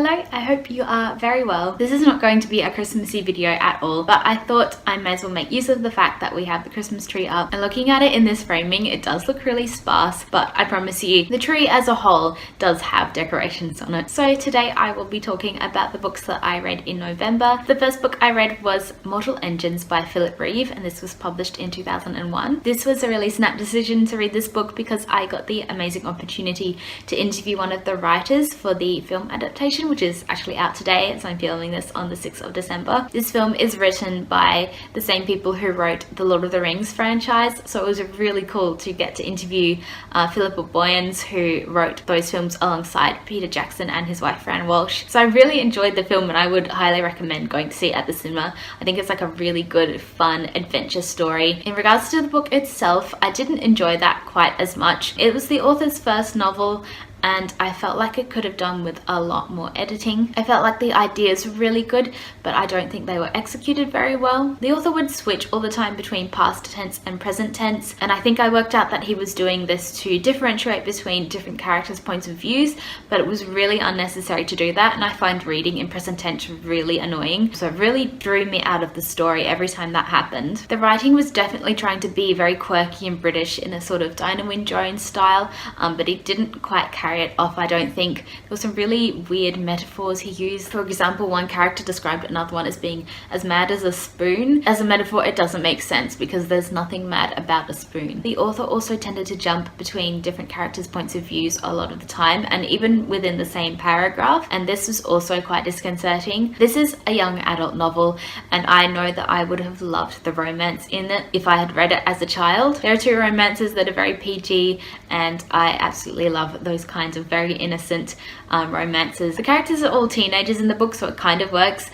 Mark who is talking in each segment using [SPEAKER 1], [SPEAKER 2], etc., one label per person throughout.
[SPEAKER 1] Hello, I hope you are very well. This is not going to be a Christmassy video at all, but I thought I may as well make use of the fact that we have the Christmas tree up. And looking at it in this framing, it does look really sparse, but I promise you, the tree as a whole does have decorations on it. So today I will be talking about the books that I read in November. The first book I read was Mortal Engines by Philippa Reeve, and this was published in 2001. This was a really snap decision to read this book because I got the amazing opportunity to interview one of the writers for the film adaptation, which is actually out today as I'm filming this on the 6th of December. This film is written by the same people who wrote the Lord of the Rings franchise, so it was really cool to get to interview Philippa Boyens, who wrote those films alongside Peter Jackson and his wife Fran Walsh. So I really enjoyed the film and I would highly recommend going to see it at the cinema. I think it's like a really good, fun adventure story. In regards to the book itself, I didn't enjoy that quite as much. It was the author's first novel, and I felt like it could have done with a lot more editing. I felt like the ideas were really good, but I don't think they were executed very well. The author would switch all the time between past tense and present tense, and I think I worked out that he was doing this to differentiate between different characters' points of views, but it was really unnecessary to do that, and I find reading in present tense really annoying. So it really drew me out of the story every time that happened. The writing was definitely trying to be very quirky and British in a sort of Dinah Wynne Jones style, but it didn't quite carry it off, I don't think. There were some really weird metaphors he used. For example, one character described another one as being as mad as a spoon. As a metaphor, it doesn't make sense because there's nothing mad about a spoon. The author also tended to jump between different characters' points of views a lot of the time, and even within the same paragraph, and this was also quite disconcerting. This is a young adult novel, and I know that I would have loved the romance in it if I had read it as a child. There are two romances that are very PG, and I absolutely love those kinds of very innocent romances. The characters are all teenagers in the book, so it kind of works.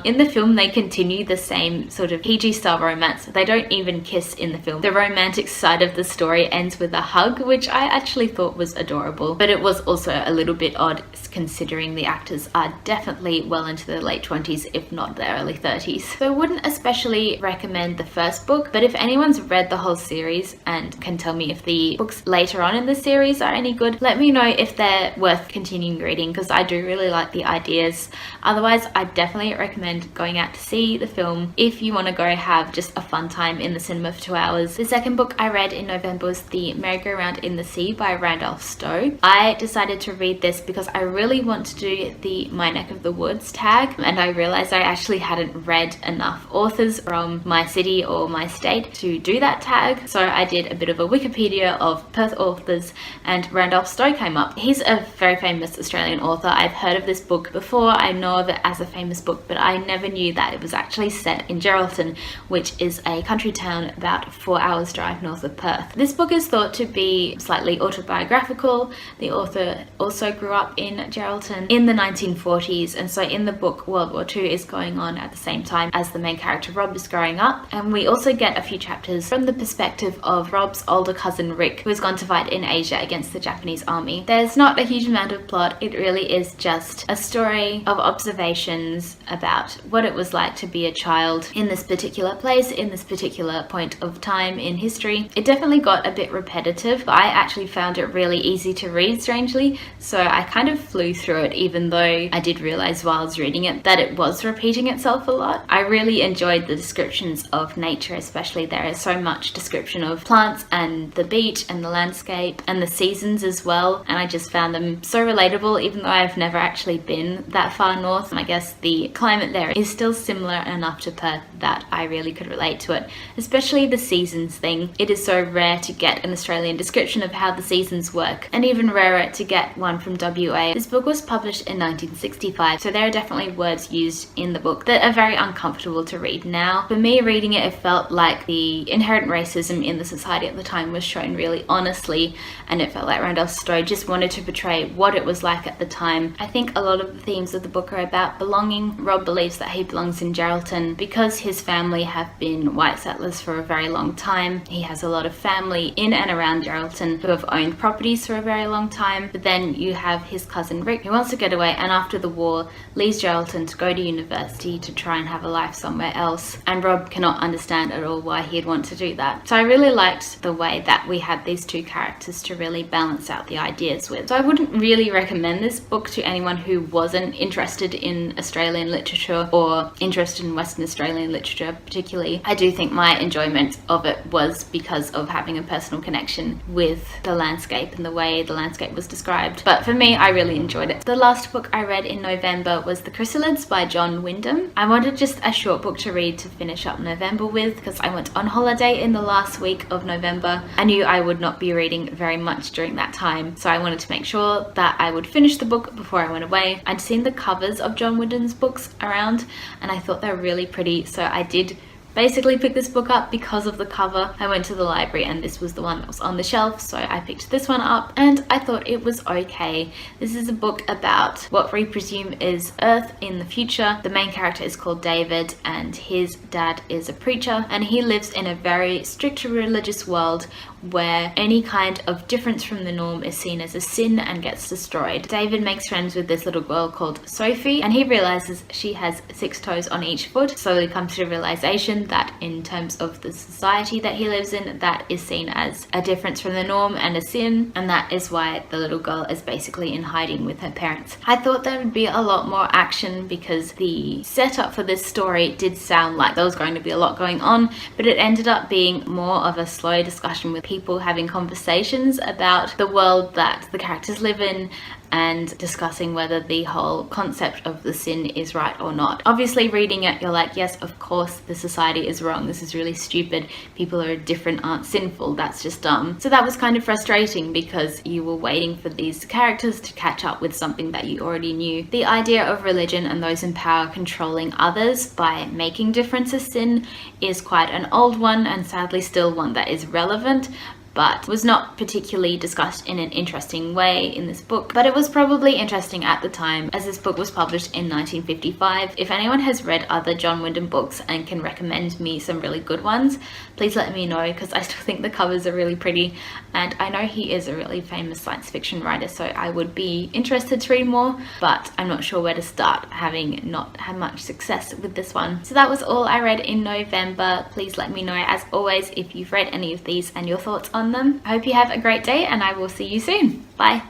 [SPEAKER 1] In the film, they continue the same sort of PG style romance. They don't even kiss in the film. The romantic side of the story ends with a hug, which I actually thought was adorable, but it was also a little bit odd considering the actors are definitely well into their late 20s, if not their early 30s. So I wouldn't especially recommend the first book, but if anyone's read the whole series and can tell me if the books later on in the series are any good, let me know if they're worth continuing reading, because I do really like the ideas. Otherwise, I definitely recommend going out to see the film if you want to go have just a fun time in the cinema for 2 hours. The second book I read in November was The Merry-Go-Round in the Sea by Randolph Stow. I decided to read this because I really want to do the My Neck of the Woods tag, and I realized I actually hadn't read enough authors from my city or my state to do that tag, so I did a bit of a Wikipedia of Perth authors and Randolph Stow came up. He's a very famous Australian author. I've heard of this book before. I know of it as a famous book, but I never knew that it was actually set in Geraldton, which is a country town about 4 hours drive north of Perth. This book is thought to be slightly autobiographical. The author also grew up in Geraldton in the 1940s, and so in the book World War II is going on at the same time as the main character Rob is growing up, and we also get a few chapters from the perspective of Rob's older cousin Rick, who has gone to fight in Asia against the Japanese army. There's not a huge amount of plot. It really is just a story of observations about what it was like to be a child in this particular place, in this particular point of time in history. It definitely got a bit repetitive, but I actually found it really easy to read, strangely, so I kind of flew through it, even though I did realize while I was reading it that it was repeating itself a lot. I really enjoyed the descriptions of nature, especially. There is so much description of plants and the beach and the landscape and the seasons as well, and I just found them so relatable, even though I've never actually been that far north. I guess the climate there is still similar enough to Perth that I really could relate to it, especially the seasons thing. It is so rare to get an Australian description of how the seasons work, and even rarer to get one from WA. This book was published in 1965, so there are definitely words used in the book that are very uncomfortable to read now. For me, reading it, it felt like the inherent racism in the society at the time was shown really honestly, and it felt like Randolph Stow just wanted to portray what it was like at the time. I think a lot of the themes of the book are about belonging. Rob believes that he belongs in Geraldton because his family have been white settlers for a very long time. He has a lot of family in and around Geraldton who have owned properties for a very long time, but then you have his cousin Rick who wants to get away, and after the war leaves Geraldton to go to university to try and have a life somewhere else, and Rob cannot understand at all why he'd want to do that. So I really liked the way that we had these two characters to really balance out the ideas with. So I wouldn't really recommend recommend this book to anyone who wasn't interested in Australian literature or interested in Western Australian literature particularly. I do think my enjoyment of it was because of having a personal connection with the landscape and the way the landscape was described. But for me, I really enjoyed it. The last book I read in November was The Chrysalids by Wyndham. I wanted just a short book to read to finish up November with because I went on holiday in the last week of November. I knew I would not be reading very much during that time, so I wanted to make sure that I would finish the book before I went away. I'd seen the covers of Wyndham's books around and I thought they were really pretty, so I did basically picked this book up because of the cover. I went to the library and this was the one that was on the shelf, so I picked this one up and I thought it was okay. This is a book about what we presume is Earth in the future. The main character is called David and his dad is a preacher, and he lives in a very strict religious world where any kind of difference from the norm is seen as a sin and gets destroyed. David makes friends with this little girl called Sophie, and he realizes she has 6 toes on each foot. Slowly comes to the realization that in terms of the society that he lives in, that is seen as a difference from the norm and a sin, and that is why the little girl is basically in hiding with her parents. I thought there would be a lot more action because the setup for this story did sound like there was going to be a lot going on, but it ended up being more of a slow discussion with people having conversations about the world that the characters live in and discussing whether the whole concept of the sin is right or not. Obviously reading it, you're like, yes, of course the society is wrong, this is really stupid, people who are different aren't sinful, that's just dumb. So that was kind of frustrating because you were waiting for these characters to catch up with something that you already knew. The idea of religion and those in power controlling others by making difference a sin is quite an old one, and sadly still one that is relevant, but was not particularly discussed in an interesting way in this book. But it was probably interesting at the time, as this book was published in 1955. If anyone has read other Wyndham books and can recommend me some really good ones, please let me know, because I still think the covers are really pretty, and I know he is a really famous science fiction writer, so I would be interested to read more, but I'm not sure where to start, having not had much success with this one. So that was all I read in November. Please let me know, as always, if you've read any of these and your thoughts on them. I hope you have a great day, and I will see you soon. Bye.